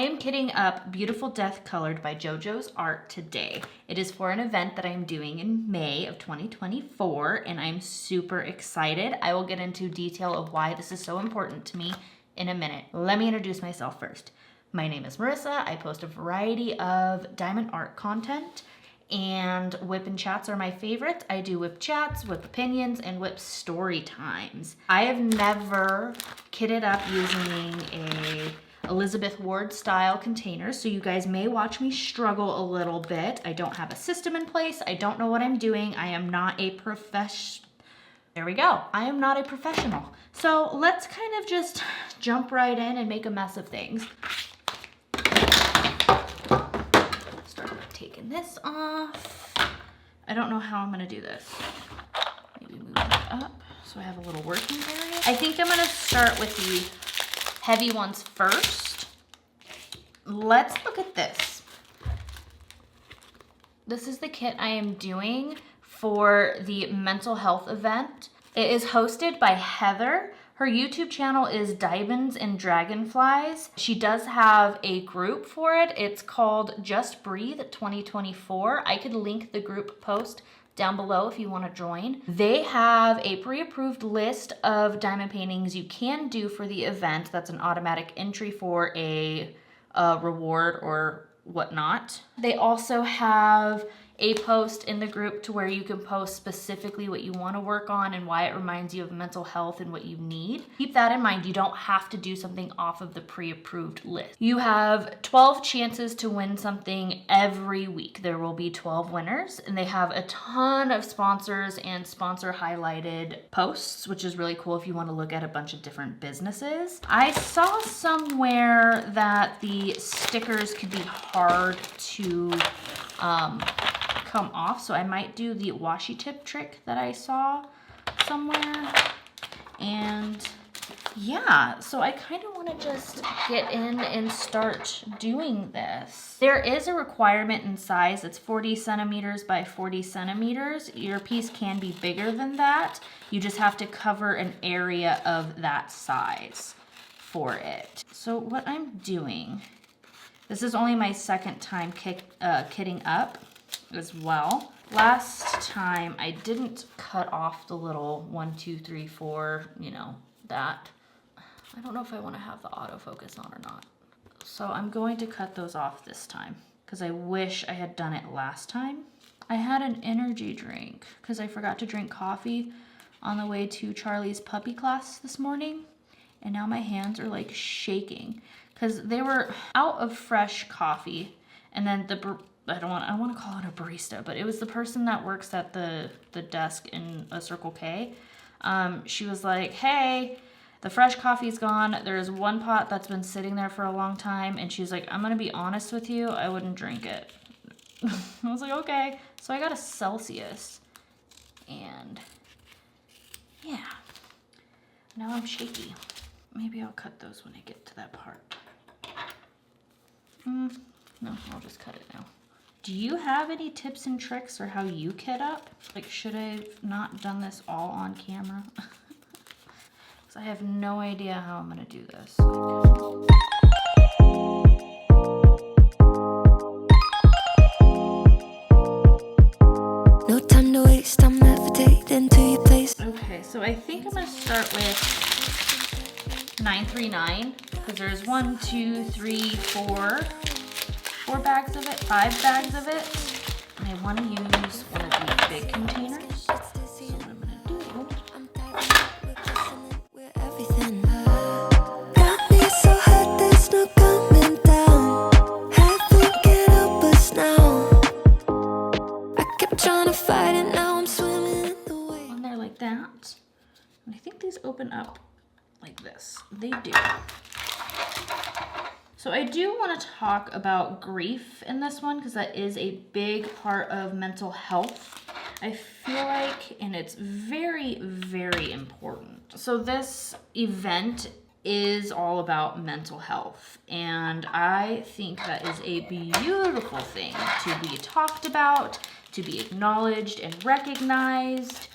am kitting up Beautiful Death Colored by JoJoesArt today. It is for an event that I'm doing in May of 2024, and I'm super excited. I will get into detail of why this is so important to me in a minute. Let me introduce myself first. My name is Marissa. I post a variety of diamond art content, and whip and chats are my favorite. I do whip chats, whip opinions, and whip story times. I have never kitted up using a Elizabeth Ward style container, so you guys may watch me struggle a little bit. I don't have a system in place. I don't know what I'm doing. I am not a There we go. I am not a professional. So let's kind of just jump right in and make a mess of things. Start by taking this off. I don't know how I'm gonna do this. Maybe move it up so I have a little working area. I think I'm gonna start with the heavy ones first. Let's look at this. This is the kit I am doing for the mental health event. It is hosted by Heather. Her YouTube channel is Diamonds and Dragonflies. She does have a group for it. It's called Just Breathe 2024. I could link the group post down below if you want to join. They have a pre-approved list of diamond paintings you can do for the event. That's an automatic entry for a reward or whatnot. They also have a post in the group to where you can post specifically what you want to work on and why it reminds you of mental health and what you need. Keep that in mind. You don't have to do something off of the pre-approved list. You have 12 chances to win something every week. There will be 12 winners, and they have a ton of sponsors and sponsor highlighted posts, which is really cool if you want to look at a bunch of different businesses. I saw somewhere that the stickers could be hard to come off, so I might do the washi tip trick that I saw somewhere. And yeah, so I kind of want to just get in and start doing this. There is a requirement in size. It's 40 centimeters by 40 centimeters. Your piece can be bigger than that. You just have to cover an area of that size for it. So what I'm doing, this is only my second time kitting up as well. Last time I didn't cut off the little 1, 2, 3, 4, you know, that. I don't know if I want to have the autofocus on or not. So I'm going to cut those off this time because I wish I had done it last time. I had an energy drink because I forgot to drink coffee on the way to Charlie's puppy class this morning. And now my hands are like shaking because they were out of fresh coffee. And then I don't want to call it a barista, but it was the person that works at the desk in a Circle K. She was like, hey, the fresh coffee's gone. There's one pot that's been sitting there for a long time. And she's like, I'm going to be honest with you. I wouldn't drink it. I was like, okay. So I got a Celsius. And yeah, now I'm shaky. Maybe I'll cut those when I get to that part. No, I'll just cut it now. Do you have any tips and tricks or how you kit up? Like, should I have not done this all on camera? Because I have no idea how I'm gonna do this. No time to waste, I'm levitating to your place. Okay, so I think I'm gonna start with 939 because there's 1, 2, 3, 4 bags of it, 5 bags of it. And I want to use one of these big containers. So what I'm gonna do. Got me so hot, there's no coming down. Heaven can't help us now. I kept trying to fight it, now I'm swimming in the way. On there like that. And I think these open up like this. They do. So I do want to talk about grief in this one because that is a big part of mental health, I feel like, and it's very, very important. So this event is all about mental health, and I think that is a beautiful thing to be talked about, to be acknowledged and recognized,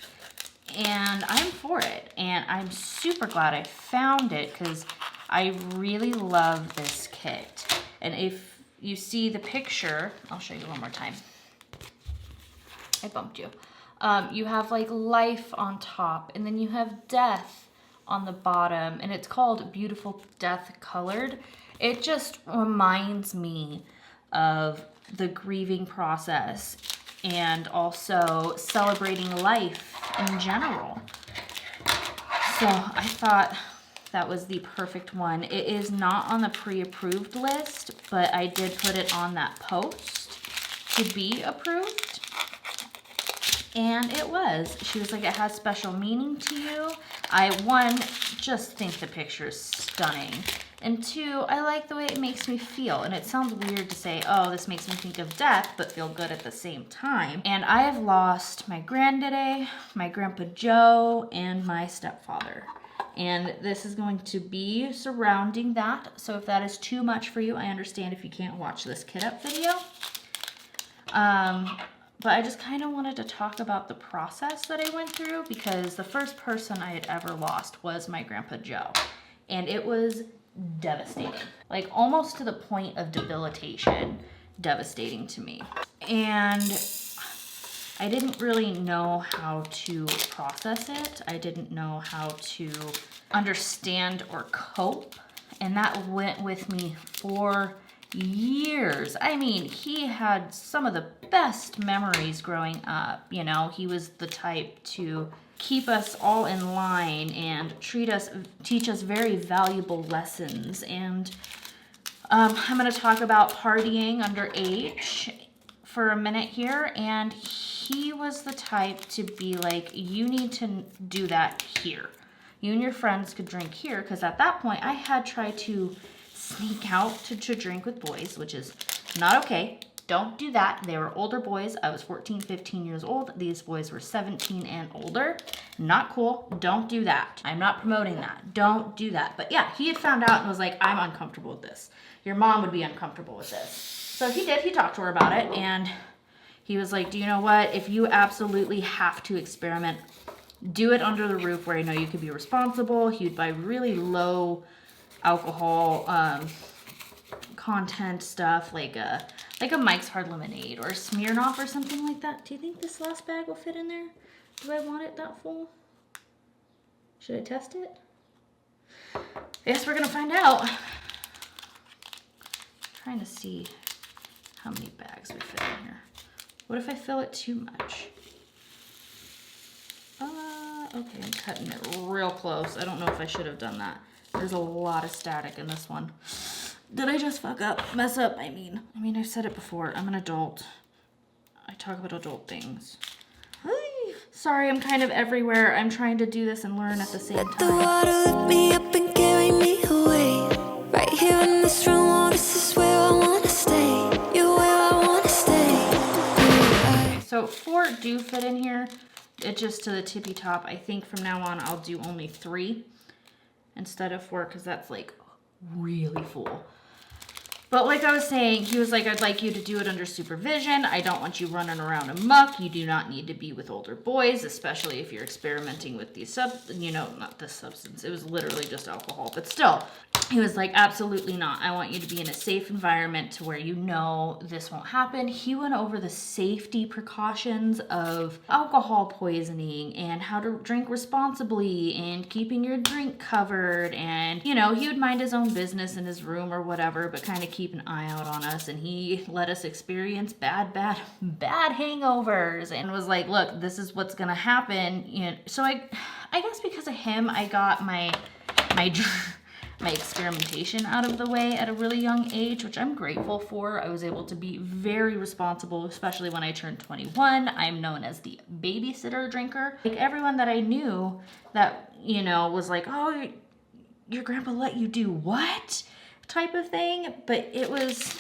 and I'm for it. And I'm super glad I found it because I really love this kit. And if you see the picture, I'll show you one more time. I bumped you. You have like life on top, and then you have death on the bottom, and it's called Beautiful Death Colored. It just reminds me of the grieving process and also celebrating life in general. So I thought that was the perfect one. It is not on the pre-approved list, but I did put it on that post to be approved. And it was. She was like, it has special meaning to you. I, one, just think the picture is stunning. And two, I like the way it makes me feel. And it sounds weird to say, oh, this makes me think of death, but feel good at the same time. And I have lost my granddaddy, my Grandpa Joe, and my stepfather. And this is going to be surrounding that. So if that is too much for you, I understand if you can't watch this kit up video. But I just kind of wanted to talk about the process that I went through, because the first person I had ever lost was my Grandpa Joe. And it was devastating, like almost to the point of debilitation, devastating to me. And I didn't really know how to process it. I didn't know how to understand or cope. And that went with me for years. I mean, he had some of the best memories growing up. You know, he was the type to keep us all in line and teach us very valuable lessons. And I'm going to talk about partying underage for a minute here. And he was the type to be like, you need to do that here. You and your friends could drink here, because at that point I had tried to sneak out to drink with boys, which is not okay. Don't do that. They were older boys. I was 14, 15 years old. These boys were 17 and older. Not cool. Don't do that. I'm not promoting that. Don't do that. But yeah, he had found out and was like, I'm uncomfortable with this. Your mom would be uncomfortable with this. So he did. He talked to her about it, and he was like, do you know what? If you absolutely have to experiment, do it under the roof where I know you could be responsible. He would buy really low alcohol content stuff, like a Mike's Hard Lemonade or a Smirnoff or something like that. Do you think this last bag will fit in there? Do I want it that full? Should I test it? I guess we're gonna find out. I'm trying to see how many bags we fit in here. What if I fill it too much? Okay, I'm cutting it real close. I don't know if I should have done that. There's a lot of static in this one. Did I just mess up? I mean, I've said it before. I'm an adult. I talk about adult things. Sorry, I'm kind of everywhere. I'm trying to do this and learn at the same time. Let the water lift me up and carry me away. Right here in this room, oh, this is where I wanna stay. You're where I wanna stay. Okay, so 4 do fit in here. It just to the tippy top. I think from now on I'll do only 3 instead of 4, because that's like really full. But like I was saying, he was like, I'd like you to do it under supervision. I don't want you running around amok. You do not need to be with older boys, especially if you're experimenting with these not this substance. It was literally just alcohol, but still. He was like, absolutely not. I want you to be in a safe environment to where you know this won't happen. He went over the safety precautions of alcohol poisoning and how to drink responsibly and keeping your drink covered. And, you know, he would mind his own business in his room or whatever, but kind of keep an eye out on us. And he let us experience bad hangovers and was like, look, this is what's going to happen. You know, so I guess because of him, I got my experimentation out of the way at a really young age, which I'm grateful for. I was able to be very responsible, especially when I turned 21. I'm known as the babysitter drinker. Like everyone that I knew that, you know, was like, oh, your grandpa let you do what? Type of thing. But it was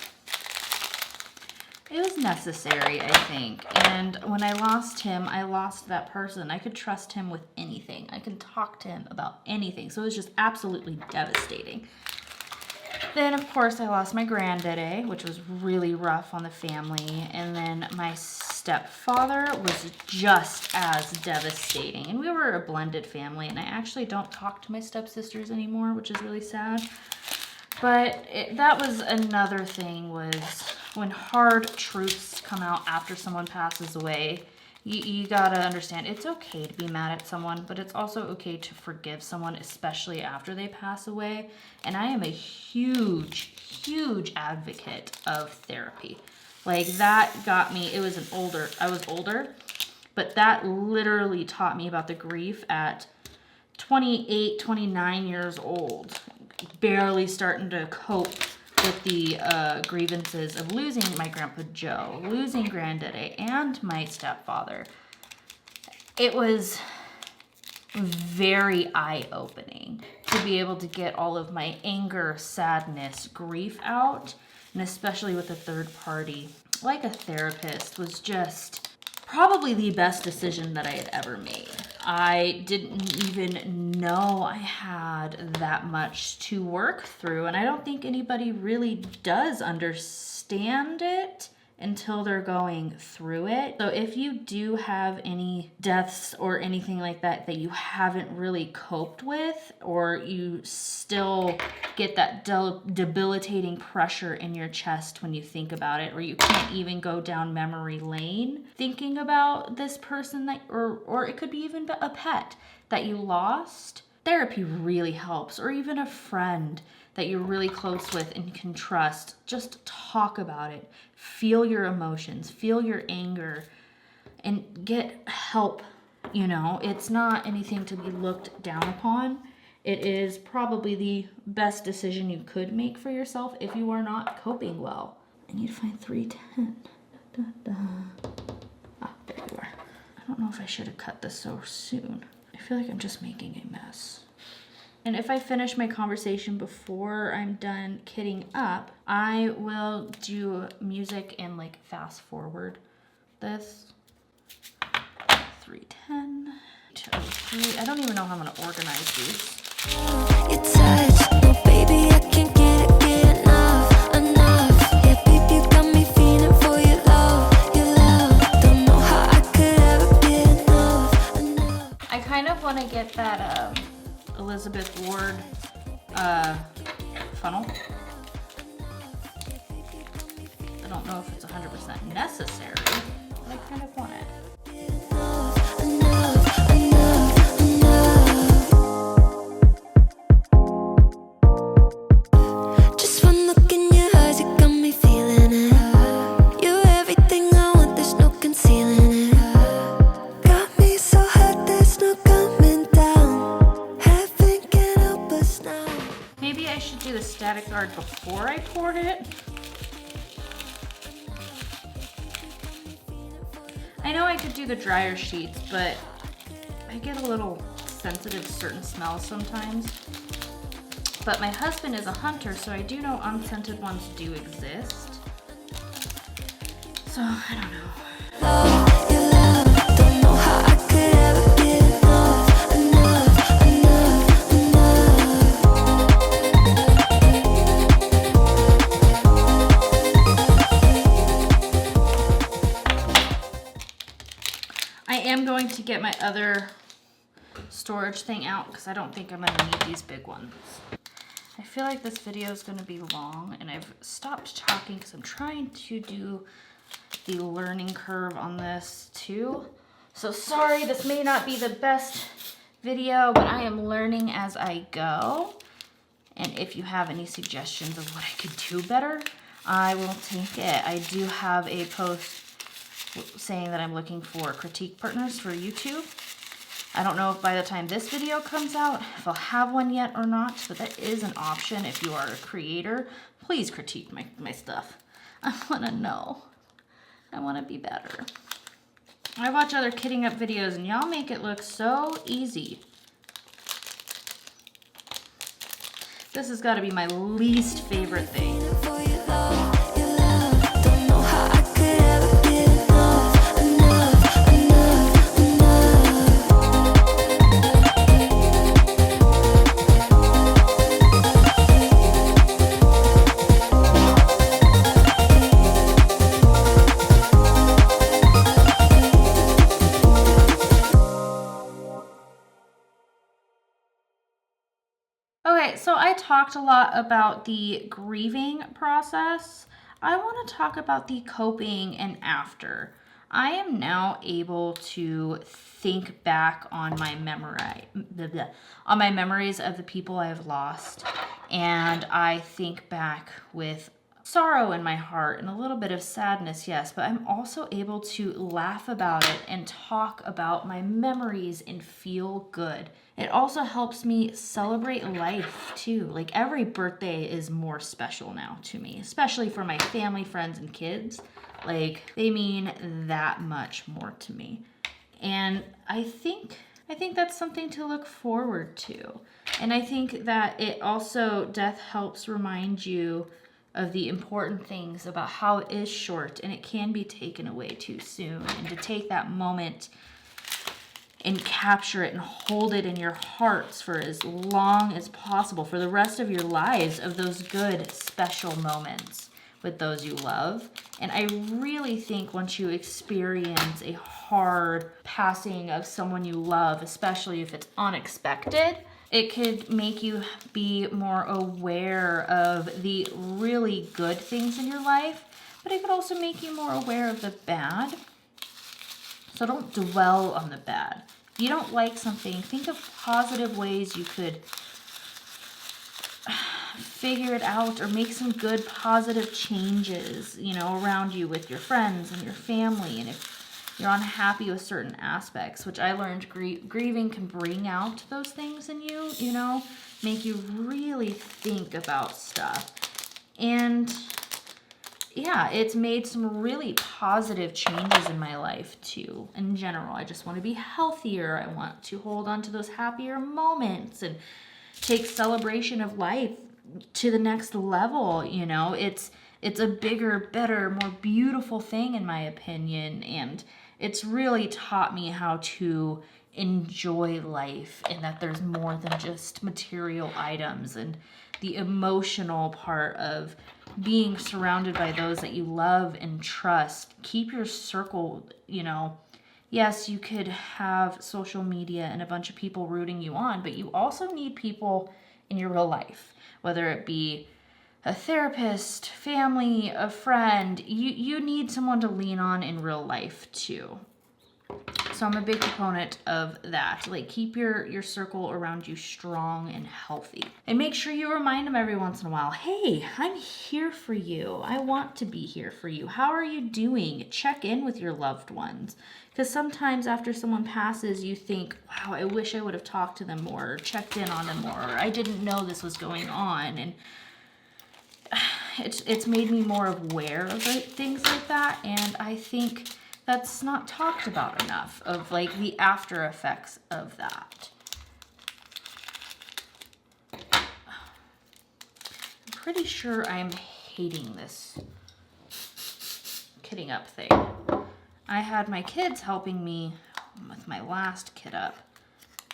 necessary, I think. And when I lost him, I lost that person. I could trust him with anything. I could talk to him about anything. So it was just absolutely devastating. Then, of course, I lost my granddaddy, which was really rough on the family. And then my stepfather was just as devastating. And we were a blended family, and I actually don't talk to my stepsisters anymore, which is really sad. But that was another thing, was when hard truths come out after someone passes away, you gotta understand it's okay to be mad at someone, but it's also okay to forgive someone, especially after they pass away. And I am a huge, huge advocate of therapy. Like, that got me, I was older, but that literally taught me about the grief at 28, 29 years old. Barely starting to cope with the grievances of losing my Grandpa Joe, losing Granddaddy, and my stepfather. It was very eye-opening to be able to get all of my anger, sadness, grief out, and especially with a third party, like a therapist, was just probably the best decision that I had ever made. I didn't even know I had that much to work through, and I don't think anybody really does understand it until they're going through it. So if you do have any deaths or anything like that that you haven't really coped with, or you still get that debilitating pressure in your chest when you think about it, or you can't even go down memory lane thinking about this person that, or it could be even a pet that you lost, therapy really helps, or even a friend that you're really close with and can trust. Just talk about it. Feel your emotions, feel your anger, and get help. You know, it's not anything to be looked down upon. It is probably the best decision you could make for yourself if you are not coping well. I need to find 310. Ah, there you are. I don't know if I should have cut this so soon. I feel like I'm just making a mess. And if I finish my conversation before I'm done kitting up, I will do music and like fast forward this. 310, 203. I don't even know how I'm gonna organize these. Your touch, no baby, I can't get enough. Yeah, baby, you got me feeling for your love. Don't know how I could ever get enough. I kind of want to get that Elizabeth Ward funnel. I don't know if it's 100% necessary, but I kind of want it. Just one look in your eyes, you got me feeling it. You're everything I want, there's no concealing it. Got me so hot, there's no coming down. Heaven can't help us now. Maybe I should do the static guard before I poured it. I know I could do the dryer sheets, but I get a little sensitive to certain smells sometimes. But my husband is a hunter, so I do know unscented ones do exist. So, I don't know. Your love, don't know how I could ever get I am going to get my other storage thing out because I don't think I'm going to need these big ones. I feel like this video is going to be long, and I've stopped talking because I'm trying to do the learning curve on this too. So sorry, this may not be the best video, but I am learning as I go. And if you have any suggestions of what I could do better, I will take it. I do have a post saying that I'm looking for critique partners for YouTube. I don't know if by the time this video comes out, if I'll have one yet or not, but that is an option. If you are a creator, please critique my stuff. I want to know. I want to be better. I watch other kitting up videos and y'all make it look so easy. This has got to be my least favorite thing. Okay, so I talked a lot about the grieving process. I want to talk about the coping and after. I am now able to think back on my memories of the people I have lost, and I think back with sorrow in my heart and a little bit of sadness, yes, but I'm also able to laugh about it and talk about my memories and feel good. It also helps me celebrate life too. Like every birthday is more special now to me, especially for my family, friends, and kids. Like they mean that much more to me. And I think that's something to look forward to. And I think that it also, death helps remind you of the important things about how it is short and it can be taken away too soon. And to take that moment and capture it and hold it in your hearts for as long as possible, for the rest of your lives, of those good, special moments with those you love. And I really think once you experience a hard passing of someone you love, especially if it's unexpected, it could make you be more aware of the really good things in your life, but it could also make you more aware of the bad. So don't dwell on the bad. If you don't like something, think of positive ways you could figure it out or make some good positive changes, you know, around you with your friends and your family. And if you're unhappy with certain aspects, which I learned grieving can bring out those things in you, you know, make you really think about stuff. And yeah, it's made some really positive changes in my life too. In general, I just want to be healthier. I want to hold on to those happier moments and take celebration of life to the next level. You know, it's a bigger, better, more beautiful thing in my opinion. And it's really taught me how to enjoy life and that there's more than just material items, and the emotional part of being surrounded by those that you love and trust. Keep your circle, you know. Yes, you could have social media and a bunch of people rooting you on, but you also need people in your real life, whether it be a therapist, family, a friend. You need someone to lean on in real life too. So I'm a big proponent of that. Like, keep your circle around you strong and healthy. And make sure you remind them every once in a while, hey, I'm here for you. I want to be here for you. How are you doing? Check in with your loved ones. Because sometimes after someone passes, you think, wow, I wish I would have talked to them more, or checked in on them more, or I didn't know this was going on. And it's made me more aware of things like that. And I think that's not talked about enough, of like the after effects of that. I'm pretty sure I'm hating this kitting up thing. I had my kids helping me with my last kit up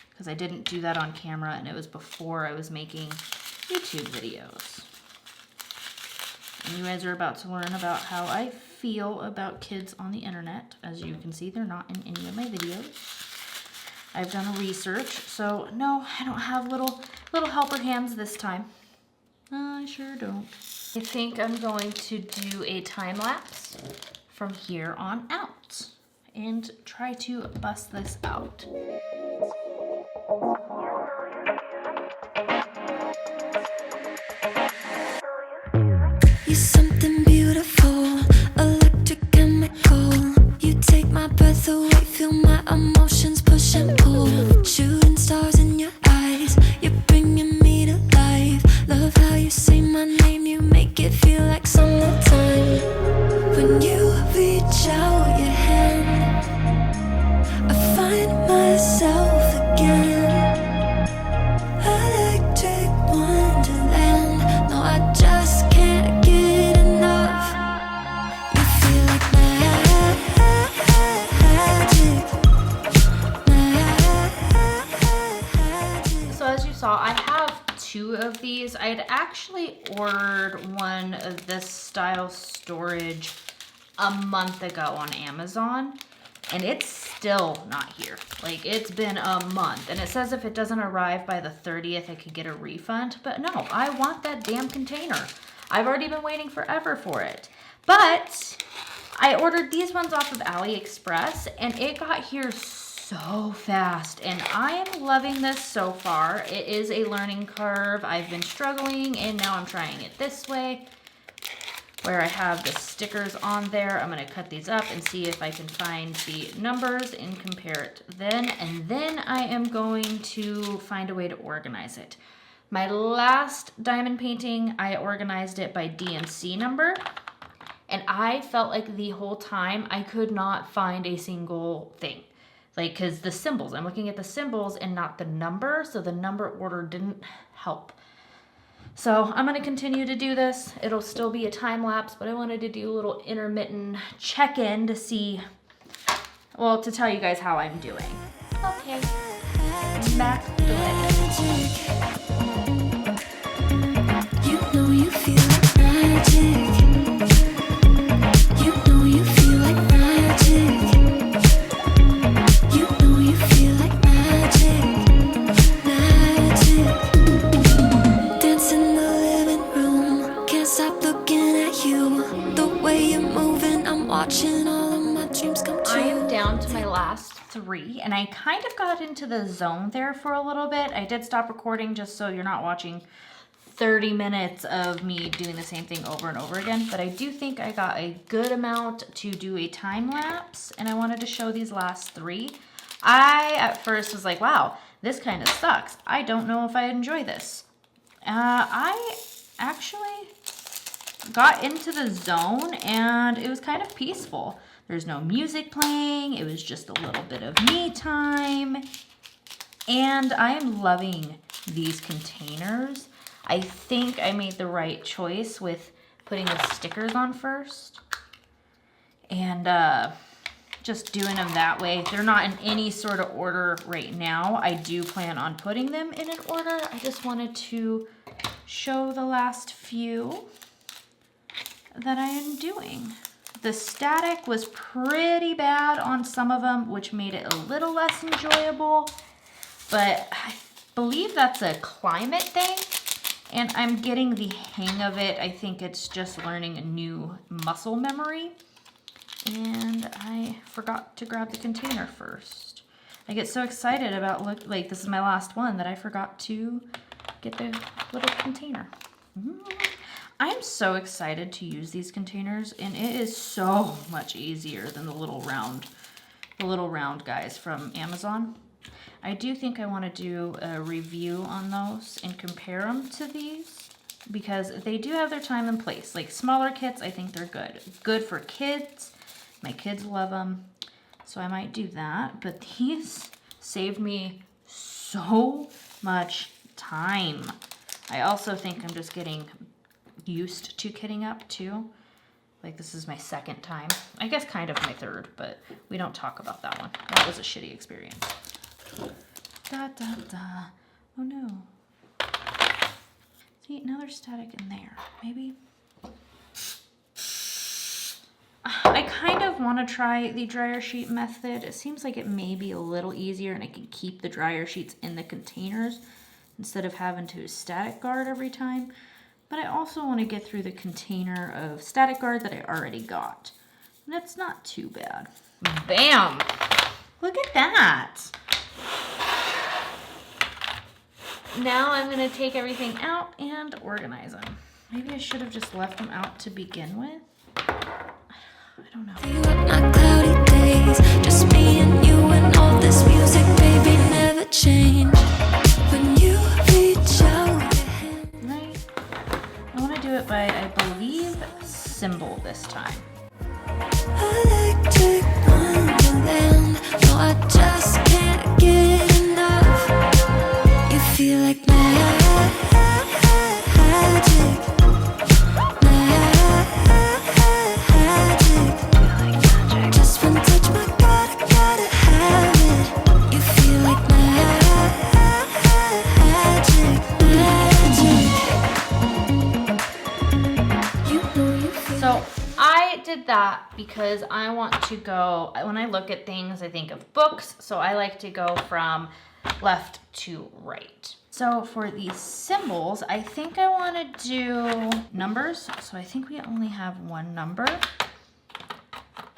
because I didn't do that on camera, and it was before I was making YouTube videos. And you guys are about to learn about how I feel about kids on the internet. As you can see, they're not in any of my videos. I've done research, so no, I don't have little helper hands this time. I sure don't. I think I'm going to do a time lapse from here on out and try to bust this out. You're something beautiful, electric chemical. You take my breath away, feel my emotions push and pull. Shooting stars in your eyes, you're bringing me to life. Love how you say my name, you make it feel like summertime. When you reach out your hand, I find myself again. Electric wonderland, no, I just can't get enough. You feel like magic. So as you saw, I have 2 of these. I had actually ordered one of this style storage a month ago on Amazon, and it's still not here. Like, it's been a month, and it says if it doesn't arrive by the 30th, I could get a refund. But no, I want that damn container. I've already been waiting forever for it. But I ordered these ones off of AliExpress, and it got here so fast, and I am loving this so far. It is a learning curve. I've been struggling, and now I'm trying it this way, where I have the stickers on there. I'm going to cut these up and see if I can find the numbers and compare it then, and then I am going to find a way to organize it. My last diamond painting, I organized it by DMC number, and I felt like the whole time I could not find a single thing. Like, because the symbols, I'm looking at the symbols and not the number, so the number order didn't help. So I'm going to continue to do this. It'll still be a time lapse, but I wanted to do a little intermittent check-in to see, well, to tell you guys how I'm doing. Okay, back to it. You know you feel like magic. You know you feel like magic. You know you feel like magic. Magic. Dance in the living room. Can't stop looking at you. The way you're moving, I'm watching all of my dreams come true. I am down to my last 3, and I kind of got into the zone there for a little bit. I did stop recording just so you're not watching 30 minutes of me doing the same thing over and over again, but I do think I got a good amount to do a time lapse, and I wanted to show these last 3. I at first was like, wow, this kind of sucks. I don't know if I enjoy this. I actually got into the zone, and it was kind of peaceful. There's no music playing. It was just a little bit of me time, and I am loving these containers. I think I made the right choice with putting the stickers on first and just doing them that way. They're not in any sort of order right now. I do plan on putting them in an order. I just wanted to show the last few that I am doing. The static was pretty bad on some of them, which made it a little less enjoyable, but I believe that's a climate thing. And I'm getting the hang of it. I think it's just learning a new muscle memory. And I forgot to grab the container first. I get so excited about, like, this is my last one that I forgot to get the little container. I'm so excited to use these containers, and it is so much easier than the little round guys from Amazon. I do think I want to do a review on those and compare them to these because they do have their time and place. Like smaller kits, I think they're good. Good for kids. My kids love them. So I might do that. But these saved me so much time. I also think I'm just getting used to kitting up too. Like this is my 2nd time. I guess kind of my 3rd, but we don't talk about that one. That was a shitty experience. Da, da, da. Oh no. See, now there's static in there. Maybe. I kind of want to try the dryer sheet method. It seems like it may be a little easier and I can keep the dryer sheets in the containers instead of having to static guard every time. But I also want to get through the container of static guard that I already got. And it's not too bad. Bam! Look at that! Now I'm going to take everything out and organize them. Maybe I should have just left them out to begin with. I don't know. You up my cloudy days, just me and you and all this music, baby, never change. When you reach out your hand. Right. I want to do it by, I believe, symbol this time. Electric wonderland, no, I just can't get enough. You feel like magic. Just one touch, my God, I gotta have it. You feel like magic. You know you feel So I I did that because I want to go, when I look at things, I think of books, so I like to go from left to right. So for these symbols, I think I want to do numbers. So I think we only have one number.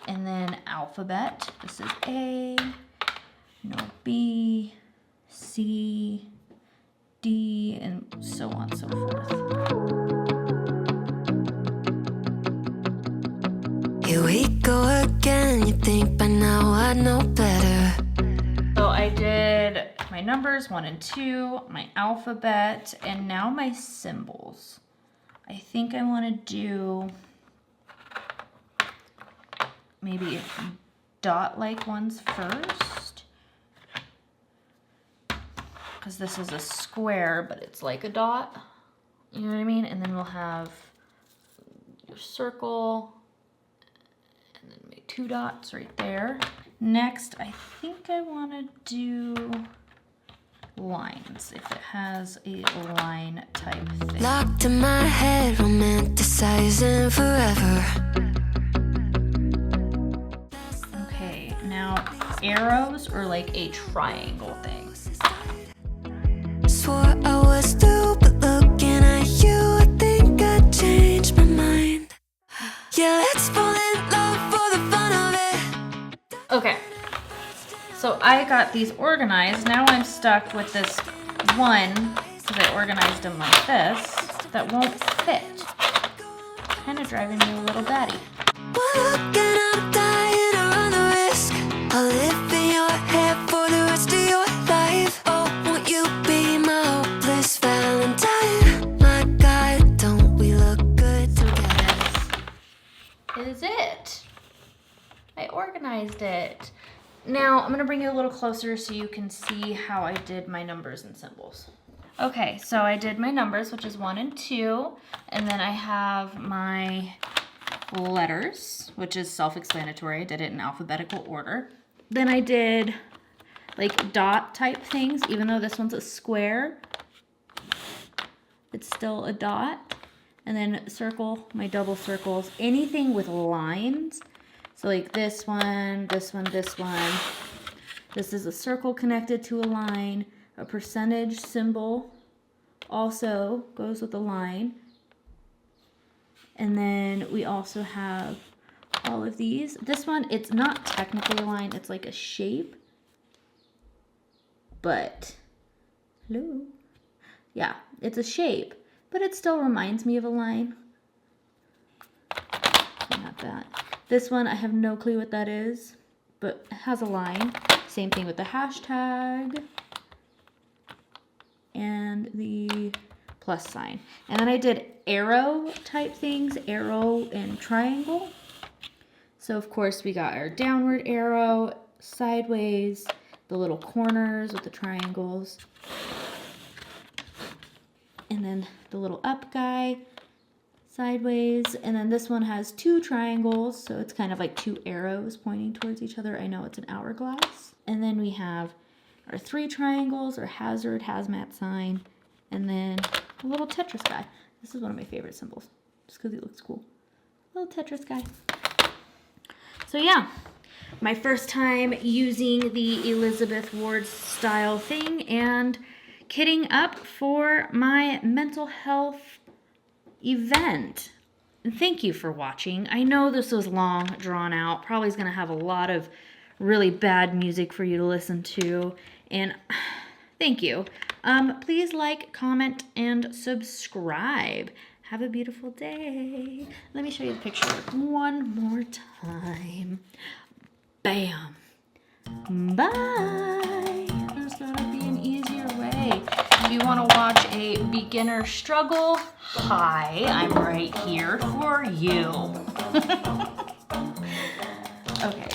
And then alphabet. This is A, no B, C, D, and so on and so forth. Here we go again. You think by now I know better. So I did my numbers 1 and 2, my alphabet, and now my symbols. I think I want to do maybe dot-like ones first, because this is a square, but it's like a dot. You know what I mean? And then we'll have your circle, and then make 2 dots right there. Next, I think I want to do lines, if it has a line type thing. Locked in my head, romanticizing forever. Okay, now arrows or like a triangle thing. Swore I was through, but looking at you, I think I changed my mind. Yeah, let's fall in love for the fun of it. Okay, so I got these organized. Now I'm stuck with this one, because I organized them like this, that won't fit. Kind of driving me a little batty. One look and I'm dying to run the risk. I'll live in your head for the rest of your life. Oh, won't you be my hopeless Valentine? My God, don't we look good together? This is it. I organized it. Now I'm gonna bring you a little closer so you can see how I did my numbers and symbols. Okay, so I did my numbers, which is 1 and 2, and then I have my letters, which is self-explanatory. I did it in alphabetical order. Then I did like dot type things, even though this one's a square, it's still a dot. And then circle, my double circles, anything with lines. So like this one, this one, this one. This is a circle connected to a line. A percentage symbol also goes with a line. And then we also have all of these. This one, it's not technically a line, it's like a shape. But, hello? Yeah, it's a shape, but it still reminds me of a line. Not that. This one, I have no clue what that is, but it has a line. Same thing with the hashtag and the plus sign. And then I did arrow type things, arrow and triangle. So of course we got our downward arrow, sideways, the little corners with the triangles, and then the little up guy, sideways, and then this one has 2 triangles, so it's kind of like 2 arrows pointing towards each other. I know it's an hourglass. And then we have our 3 triangles, our hazard, hazmat sign, and then a little Tetris guy. This is one of my favorite symbols, just because it looks cool. Little Tetris guy. So yeah, my first time using the Elizabeth Ward style thing and kitting up for my mental health event. And thank you for watching. I know this was long, drawn out, probably is going to have a lot of really bad music for you to listen to, and thank you. Please like, comment, and subscribe. Have a beautiful day. Let me show you the picture one more time. Bam. Bye. There's gotta be an easier way. If you want to watch a beginner struggle, hi, I'm right here for you. Okay.